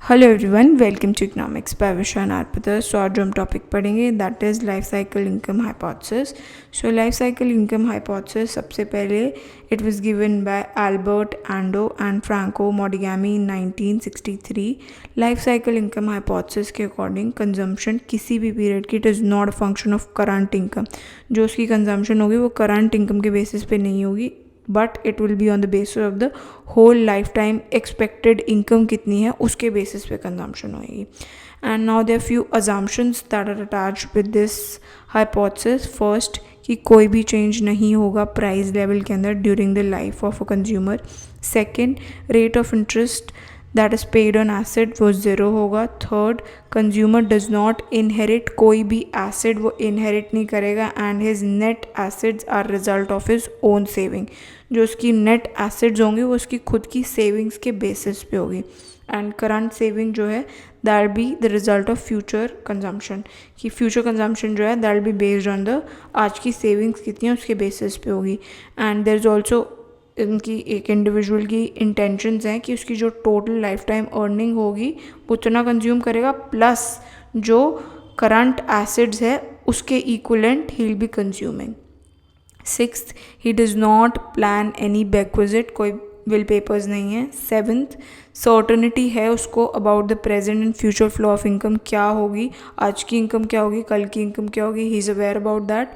Hello everyone, welcome to economics by Vishan आरपतर। So आज जो हम टॉपिक पढ़ेंगे that is life cycle income hypothesis. So life cycle income hypothesis सबसे पहले it was given by Albert Ando and Franco Modigliani in 1963। Life cycle income hypothesis के according consumption किसी भी पीरियड की it is not a function of current income. जो उसकी consumption होगी वो करंट इनकम के बेसिस पे नहीं होगी, but it will be on the basis of the whole life time expected income कितनी है उसके बेसिस पे कंजम्पशन होएगी। And now there few assumptions that are attached with this hypothesis. First कि कोई भी चेंज नहीं होगा प्राइस लेवल के अंदर during the life of a consumer. Second, rate of interest that is paid on asset वो zero होगा। Third, consumer does not inherit, कोई भी एसेट वो इनहेरिट नहीं करेगा and his net assets are result of his own saving. जो उसकी net assets होंगी वो उसकी खुद की सेविंग्स के बेसिस पे होगी। एंड करंट सेविंग जो है that be the result of future consumption, कि फ्यूचर कंजम्पशन जो है that be based on the आज की सेविंग्स कितनी है उसके बेसिस पे होगी। एंड देयर इज ऑल्सो इनकी एक इंडिविजुअल की इंटेंशंस हैं कि उसकी जो टोटल लाइफ टाइम अर्निंग होगी वो उतना कंज्यूम करेगा, प्लस जो करंट एसेट्स है उसके equivalent he will be consuming. Sixth, he does not plan any बैकविजिट, कोई विल पेपर्स नहीं है। सेवन्थ, सर्टनिटी है उसको about the present and future flow of income, क्या होगी, आज की इनकम क्या होगी, कल की इनकम क्या होगी, he is aware about that.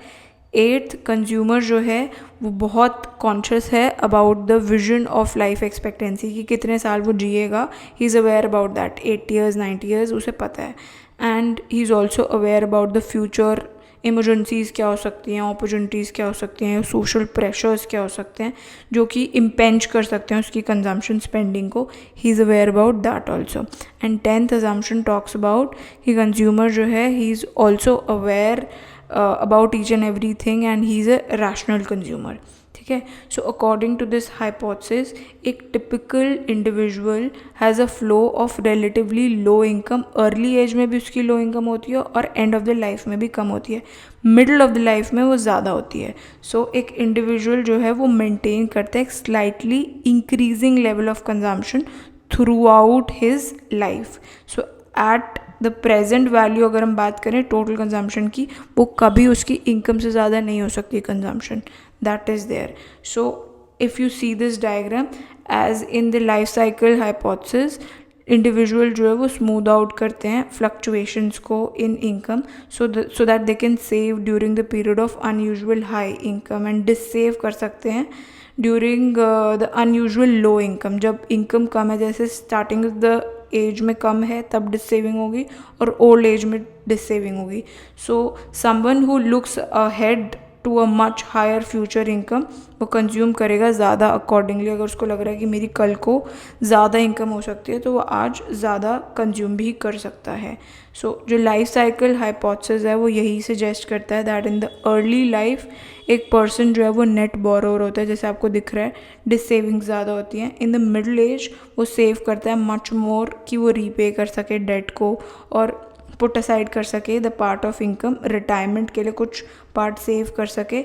Eighth, consumer जो है वो बहुत कॉन्शियस है about the vision of life expectancy कि कितने साल वो जिएगा, he is aware about that, 80 years 90 years उसे पता है। And he is also aware about the future emergencies क्या हो सकती हैं, अपॉर्चुनिटीज़ क्या हो सकती हैं, सोशल प्रेशर्स क्या हो सकते हैं जो कि इम्पेंच कर सकते हैं उसकी कंजम्पशन स्पेंडिंग को, ही is aware about that also. And tenth assumption talks about कि कंज्यूमर जो है ही is also aware about each and everything and he is a rational consumer। ठीक है। So according to this hypothesis एक typical individual has a flow of relatively low income, early age में भी उसकी low income होती है और end of the life में भी कम होती है, मिडल ऑफ द लाइफ में वो ज़्यादा होती है। सो एक इंडिविजुअल जो है वो मेंटेन करता है एक slightly increasing level of consumption through out his life. So at the present value अगर हम बात करें टोटल कंजम्पशन की, वो कभी उसकी इनकम से ज़्यादा नहीं हो सकती consumption, that is there. So if you see this diagram as in the life cycle hypothesis, individual जो है वो स्मूथ आउट करते हैं फ्लक्चुएशंस को in income so that they can save during the period of unusual high income and dissave कर सकते हैं during the unusual low income. जब इनकम कम है, जैसे स्टार्टिंग द एज में कम है तब डिससेविंग होगी और ओल्ड एज में डिससेविंग होगी। So someone who looks ahead to a much higher future income वो कंज्यूम करेगा ज़्यादा अकॉर्डिंगली। अगर उसको लग रहा है कि मेरी कल को ज़्यादा इनकम हो सकती है तो वो आज ज़्यादा कंज्यूम भी कर सकता है। सो जो लाइफ साइकिल हाइपोथेसिस है वो यही सजेस्ट करता है that in the early life एक पर्सन जो है वो नेट बोरोवर होता है, जैसे आपको दिख रहा है डिस सेविंग ज़्यादा होती हैं। इन द मिडल एज वो सेव करता है मच मोर कि वो रीपे कर सके डेट को और पुट असाइड कर सके the part of income, retirement के लिए कुछ पार्ट सेव कर सके।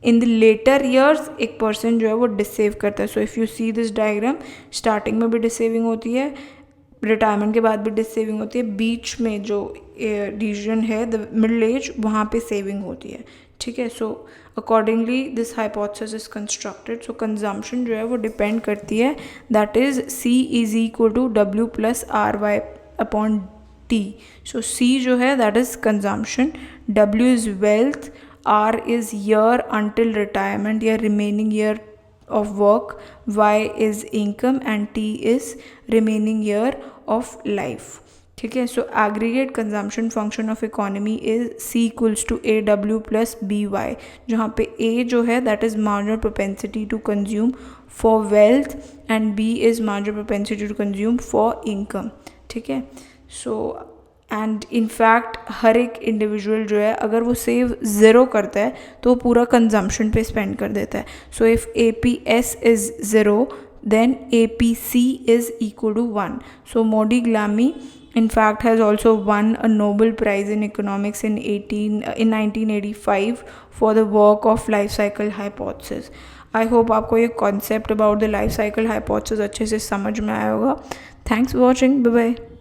इन द लेटर ईयर्स एक पर्सन जो है वो डिससेव करता है। So if you see this diagram, starting में भी डिससेविंग होती है, रिटायरमेंट के बाद भी डिससेविंग होती है, बीच में जो रीजन है द मिडल एज वहाँ पे सेविंग होती है। ठीक है। So accordingly this hypothesis is constructed. So consumption जो है वो डिपेंड करती है that is C is equal to W + RY upon T। So C जो है that is consumption, W is wealth, R is year until retirement या remaining year of work, Y is income and T is remaining year of life। ठीक है। So aggregate consumption function of economy is C equals to AW + BY, जहाँ पे A जो है that is marginal propensity to consume for wealth and B is marginal propensity to consume for income. ठीक है। So and in fact हर एक individual जो है अगर वो सेव ज़ीरो करता है तो वो पूरा कंजम्पशन पे स्पेंड कर देता है। So if APS is zero then APC is equal to 1। So Modigliani in fact has also won a Nobel Prize in economics in 1985 for the work of life cycle hypothesis। I hope आपको ये concept about the life cycle hypothesis अच्छे से समझ में आया होगा। Thanks for watching, bye bye।